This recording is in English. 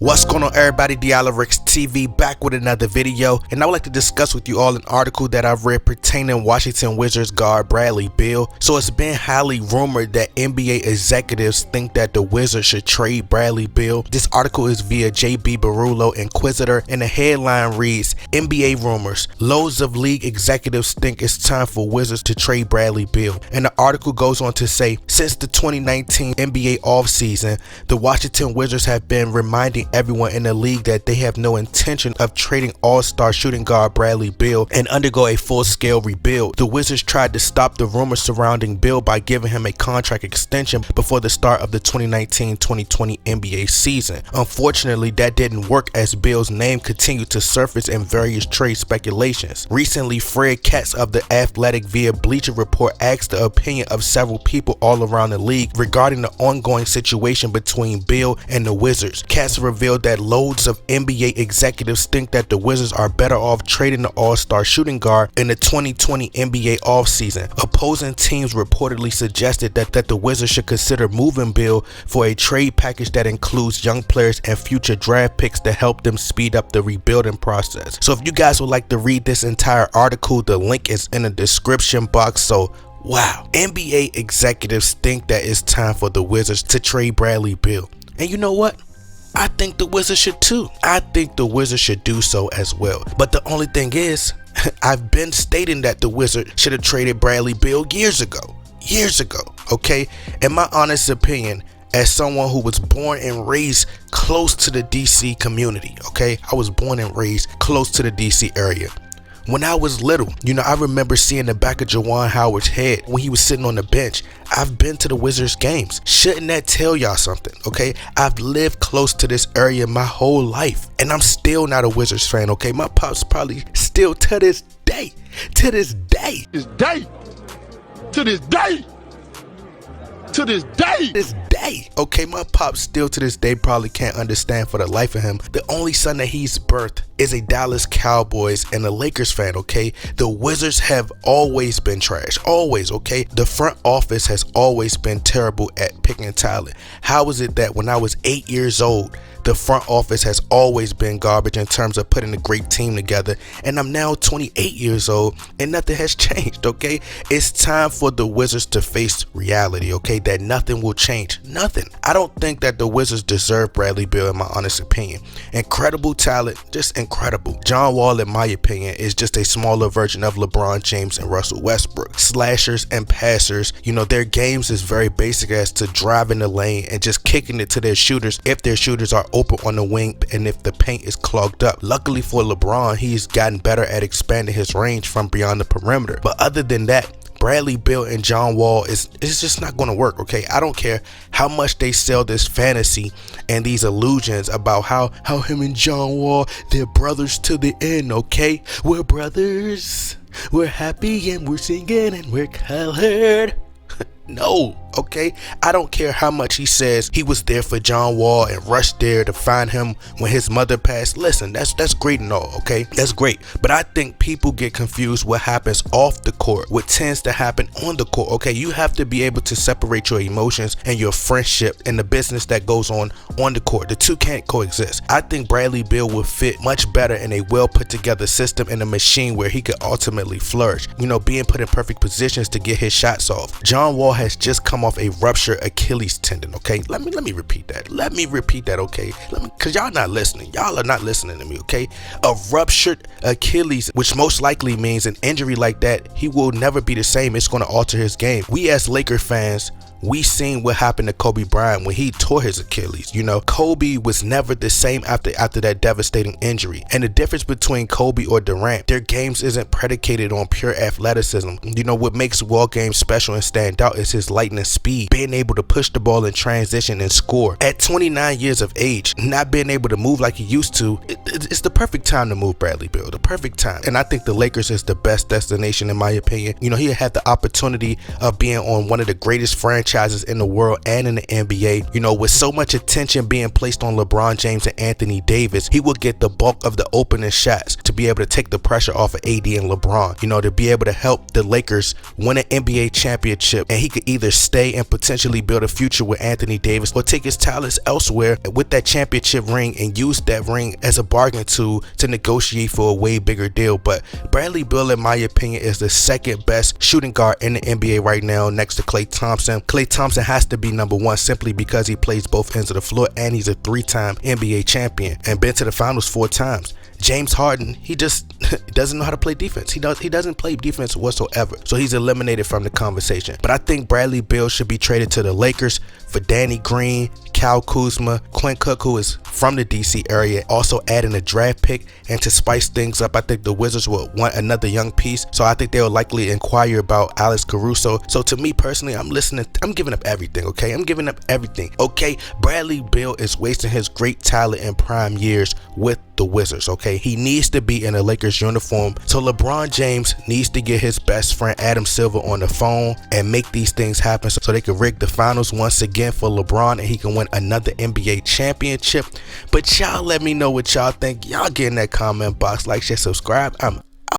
What's going on, everybody? Dialerix TV back with another video, and I would like to discuss with you all an article that I've read pertaining Washington Wizards guard Bradley Beal. So it's been highly rumored that NBA executives think that the Wizards should trade Bradley Beal. This article is via JB Barullo Inquisitor, and the headline reads, NBA rumors, loads of league executives think it's time for Wizards to trade Bradley Beal. And the article goes on to say, since the 2019 NBA offseason, the Washington Wizards have been reminding everyone in the league that they have no intention of trading all-star shooting guard Bradley Beal and undergo a full-scale rebuild. The Wizards tried to stop the rumors surrounding Beal by giving him a contract extension before the start of the 2019-2020 NBA season. Unfortunately, that didn't work as Beal's name continued to surface in various trade speculations. Recently, Fred Katz of The Athletic via Bleacher Report asked the opinion of several people all around the league regarding the ongoing situation between Beal and the Wizards. Katz revealed that loads of NBA executives think that the Wizards are better off trading the all-star shooting guard in the 2020 NBA offseason. Opposing teams reportedly suggested that the Wizards should consider moving Beal for a trade package that includes young players and future draft picks to help them speed up the rebuilding process. So if you guys would like to read this entire article, the link is in the description box. So wow, NBA executives think that it's time for the Wizards to trade Bradley Beal. And you know what? I think the Wizards should too. I think the Wizards should do so as well. But the only thing is, I've been stating that the Wizards should have traded Bradley Beal years ago, okay? In my honest opinion, as someone who was born and raised close to the DC community, okay? I was born and raised close to the DC area. When I was little, I remember seeing the back of Juwan Howard's head when he was sitting on the bench. I've been to the Wizards games. Shouldn't that tell y'all something, okay? I've lived close to this area my whole life, and I'm still not a Wizards fan, okay? My pops probably still to this day, okay, my pops still to this day probably can't understand for the life of him. The only son that he's birthed is a Dallas Cowboys and a Lakers fan, okay? The Wizards have always been trash, always, okay? The front office has always been terrible at picking talent. How is it that when I was 8 years old, the front office has always been garbage in terms of putting a great team together, and I'm now 28 years old and nothing has changed, okay? It's time for the Wizards to face reality, okay? That nothing will change, nothing. I don't think that the Wizards deserve Bradley Beal in my honest opinion. Incredible talent, just incredible. John Wall, in my opinion, is just a smaller version of LeBron James and Russell Westbrook. Slashers and passers, their games is very basic as to driving the lane and just kicking it to their shooters if their shooters are open on the wing and if the paint is clogged up. Luckily for LeBron, he's gotten better at expanding his range from beyond the perimeter. But other than that, Bradley Beal and John Wall is just not going to work, okay? I don't care how much they sell this fantasy and these illusions about how him and John Wall, they're brothers to the end, okay? We're brothers, we're happy and we're singing and we're colored. No, okay? I don't care how much he says he was there for John Wall and rushed there to find him when his mother passed. Listen, that's great and all, okay? That's great. But I think people get confused what happens off the court, what tends to happen on the court, okay? You have to be able to separate your emotions and your friendship and the business that goes on the court. The two can't coexist. I think Bradley Beal would fit much better in a well put together system and a machine where he could ultimately flourish, being put in perfect positions to get his shots off. John Wall has just come off a ruptured Achilles tendon, okay? Let me repeat that, okay? Cause y'all not listening. Y'all are not listening to me, okay? A ruptured Achilles, which most likely means an injury like that, he will never be the same. It's going to alter his game. We as Laker fans, we seen what happened to Kobe Bryant when he tore his Achilles. Kobe was never the same after that devastating injury. And the difference between Kobe or Durant, their games isn't predicated on pure athleticism. What makes Wall games special and stand out is his lightning speed, being able to push the ball in transition and score. At 29 years of age, not being able to move like he used to, it's the perfect time to move Bradley Beal, the perfect time. And I think the Lakers is the best destination in my opinion. You know, he had the opportunity of being on one of the greatest franchises in the world and in the NBA. You know, with so much attention being placed on LeBron James and Anthony Davis, he will get the bulk of the opening shots to be able to take the pressure off of AD and LeBron, you know, to be able to help the Lakers win an NBA championship. And he could either stay and potentially build a future with Anthony Davis or take his talents elsewhere with that championship ring and use that ring as a bargain tool to negotiate for a way bigger deal. But Bradley Beal, in my opinion, is the second best shooting guard in the NBA right now, next to Klay Thompson. Klay Thompson has to be number one simply because he plays both ends of the floor and he's a 3-time NBA champion and been to the finals 4 times. James Harden, he just doesn't know how to play defense. He doesn't play defense whatsoever. So he's eliminated from the conversation. But I think Bradley Beal should be traded to the Lakers for Danny Green, Kyle Kuzma, Quinn Cook, who is from the DC area, also adding a draft pick. And to spice things up, I think the Wizards will want another young piece. So I think they'll likely inquire about Alex Caruso. So to me personally, I'm giving up everything, okay? I'm giving up everything, okay? Bradley Beal is wasting his great talent in prime years with the Wizards, okay? He needs to be in a Lakers uniform. So LeBron James needs to get his best friend Adam Silver on the phone and make these things happen so they can rig the finals once again for LeBron and he can win another NBA championship. But y'all let me know what y'all think. Y'all get in that comment box, like, share, subscribe. I'm